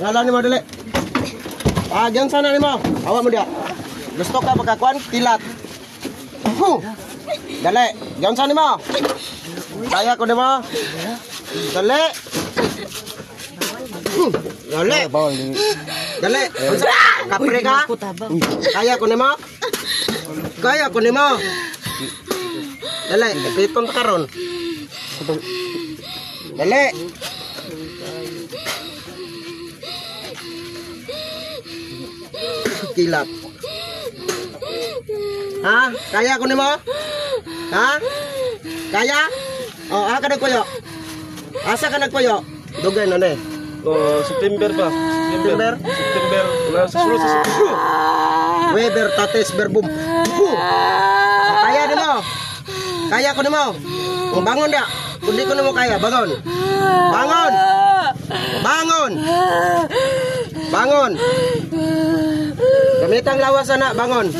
Ngalan mo dili. Diyan sana nimo. Awak mo dia. Gusto ka pagkakuan kilat. Dali, diyan sana nimo. Kaya ko nimo. Dali. Dali. Dali. Kapre ka? Kaya ko nimo. Kaya ko nimo. Dali, pitong karon. Dali. Kilat. Ha? Kaya ko nimo? Ha? Kaya? Oh, ka nagpuyo. Asa ka nagpuyo? Dugay na ni. Oh, September pa. September. Wala sa sunod sa September. Weber tates berbum. Kaya nimo? Kaya ko nimo? Oh, bangon dia. Kundi ko nimo kaya, bangon. Bangon. Bangon. Bangon. Gamitang lawas anak, bangon.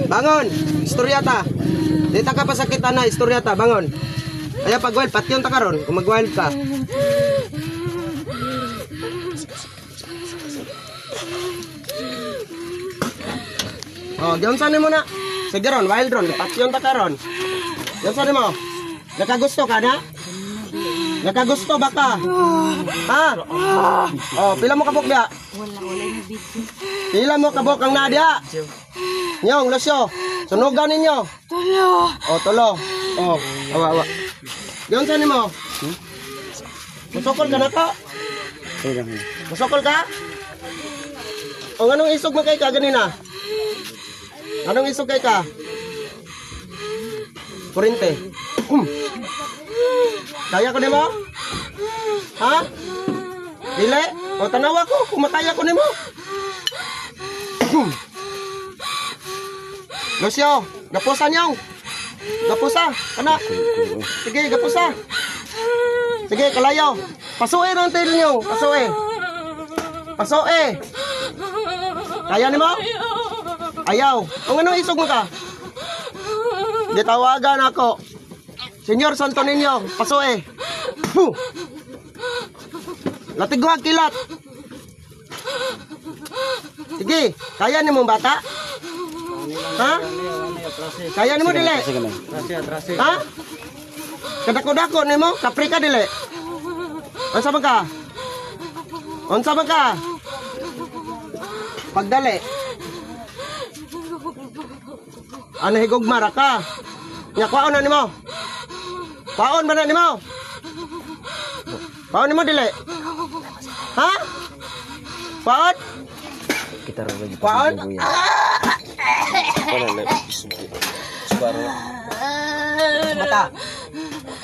Bangon. Istoryata. Dita ka pasakit na, istoryata, bangon. Kaya pag-wild, patyon ta karon kung mag-wild ka. Oh, diyon sa nimo na. Sige ron, wild ron, patyon ta karon. Diyon sa nimo. Nakagusto ka na? Nakagusto ba ka? Ha? Oh, pila mo kabok dia? Wala yung video. Pila mo kabok ang Nadia? Nyong, Lucio. Sunugan ninyo. Tulo. Oh, tulo. Oh, awa. Diyon sa nimo. Musokol ka na ka? Musokol ka? O anong isog mo kay ka ganina? Anong isog kay ka? Kurente. Kaya ko nimo? Ha? Dili? O tanawa ko kung makaya ko nimo. Lucio, gapusa niyong. Gapusa, kana. Sige, gapusa. Sige, kalayo. Pasue ng tail niyo, pasue. Pasue. Kaya nimo? Ayaw. O anong isog mo ka? Gitawagan ako. Senyor Santo Niño, pasue. Latigwag kilat. Sige, kaya ni mo bata? Ha? Kaya ni mo dili? Ha? Kadako-dako ni mo? Kapri ka dili? Unsa man ka? Unsa man ka? Pagdali. Ano higugmara ka? Nya kwaon na nimo? Paon ba na nimo? Paon nimo dili? Ha? Paon? Kita rin Paon? Mata.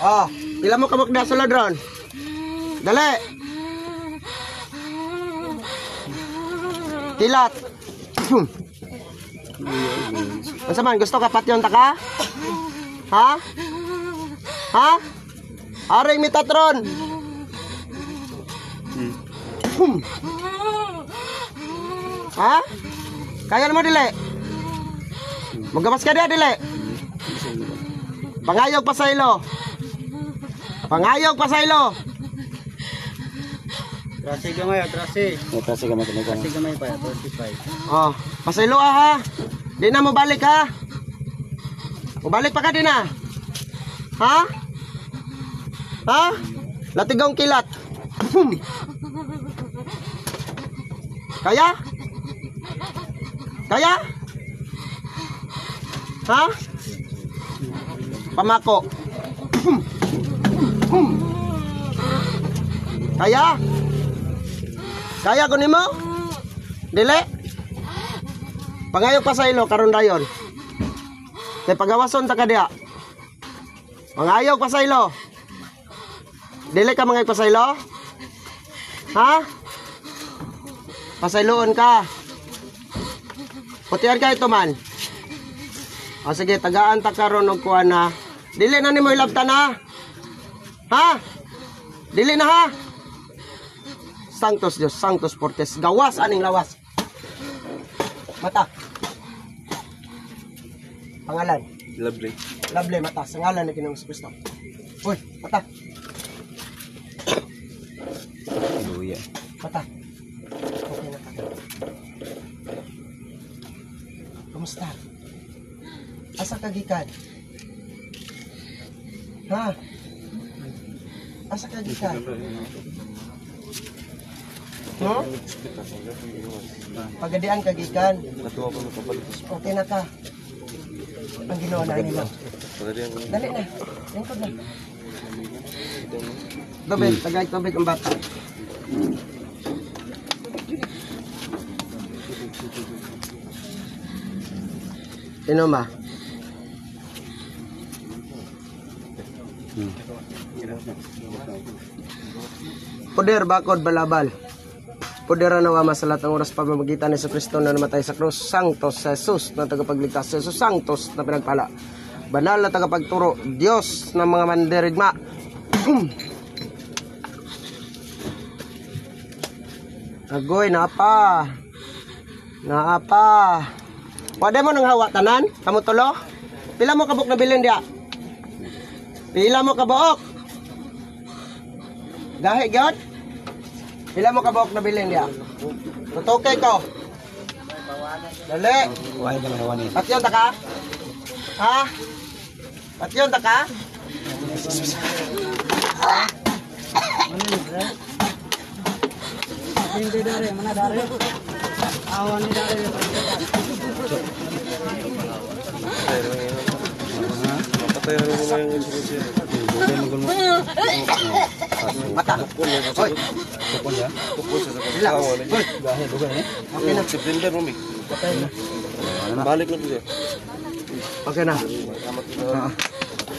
Oh, pila mo kabok na sa ladron? Dali. Kilat. Asa man gusto ka patyon ta ka? Ha? Ha? Aring mitatron. Ha? Kaya mo dili? Magamas ka dia dili? Pangayog pa sa ilo. Pangayog pa sa ilo. Trasi gamay, trasi. Trasi gamay. Trasi gamay pa, 35. Oh, pasaylo ha. Di na mo balik ha. Mo balik pa ka din ha. Ha? Ha? Latigong kilat. Kaya? Kaya? Ha? Pamako. Kaya? Kaya ko nimo? Dili? Pangayog pa sa ilo karon dayon. Kay pagawason ta ka diha. Pangayog pa sa ilo. Dili ka mangayog pa sa ilo? Ha? Pasailoon ka. Putihan ka ito man. O sige, tagaan ta karon og kuan na. Dili na nimo ilabtan na. Ha? Dili na ha? Sanctos Dios, Sanctos Fortes. Gawas aning lawas. Mata. Pangalan. Lovely. Lovely mata. Sa ngalan ni Ginoong Kristo. Uy, mata. Mata. Okay na ka. Kumusta? Asa ka gikan? Ha? Asa ka gikan? No? Pagadian ka gikan. Okay na ka. Ang ginawa na nila. Dali na. Lingkod na. Tubig, tagay tubig ang bata. Inom ba? Poder bakod balabal. Poder na wa masalat ang oras pamamagitan ni Kristo na namatay sa krus. Sanctos Jesus na tagapagligtas. Jesus Sanctos na pinagpala. Banal na tagapagturo. Diyos ng mga mandirigma. Agoy, naapa. Naapa. Wade mo nang hawa tanan? Kamu tulo? Pila mo kabuk na bilin dia? Pila mo kabuk? Gahi gyud? Pila mo kabuk na bilin dia? Tutukay ko. Dali. Patyon ta ka? Ha? Patyon ta ka? Hindi dari, mana dari? Awan ni dari. Patay na naman yung insurance. Mata. Hoy. Tukol ya? Tukol sa Relax. Hoy. Okay na. September mo, Mik. Balik na po siya. Okay na.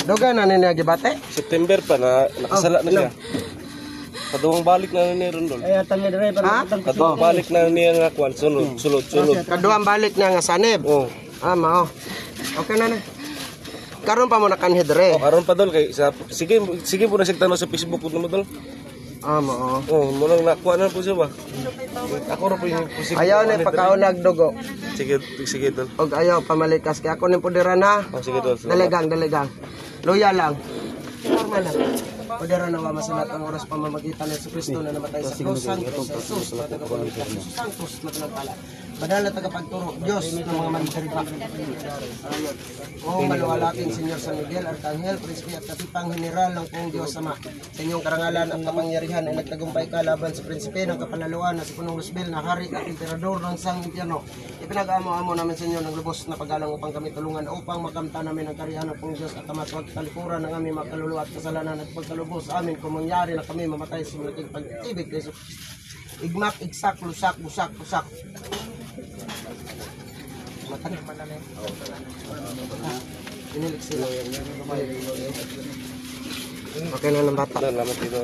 Doga na niya gibate? September pa na nakasala na siya. Kaduwang balik na ni Rondol. Ay, tangi dari Ha? Kaduwang balik na niya nga kwan. Sulod. Kaduang balik niya nga sanib. Oh. Mao. Okay na na. Karon pa mo nakanhidre. Karon pa dol kay sa sige po na sigtano sa Facebook ko mo dol. Mao. Oh, mo nang nakuha na po siya ba? Ako ra po yung posible. Ayaw ni pagkaunag dugo. Sige dol. Og ayaw pamalikas kay ako ning pudira na. Oh, sige dol. Daligang. Luya lang. Normal lang. Pudira na wa masalat ang oras pamamagitan ni Kristo na namatay sa krus. Sanctos Jesus na tagapagligtas. Jesus Sanctos na pinagpala. Banal na tagapagturo. Diyos ng mga mandirigma. O maluwalaking Senyor San Miguel, Arkanghel, Príncipe at Katipang General ng Pong Diyos Ama. Sa inyong karangalan at kapangyarihan ay nagtagumpay ka laban sa Prinsipe ng Kapalaluan na si Punong Luzbel na hari at emperador ng Sang Impyerno. Ipinag-amo-amo namin sa inyo ng lubos na paggalang upang kami tulungan upang makamta namin ang kariyan ng Pong Diyos at kamatwag talikuran ng aming mga kaluluwa at kasalanan at pagkalubos sa amin kung mangyari na kami mamatay sa malaking pag-ibig ni Jesus. Igmak, igsak, lusak, busak, busak. Matan. Inilig sila. Okay na ng bata. Salamat dito.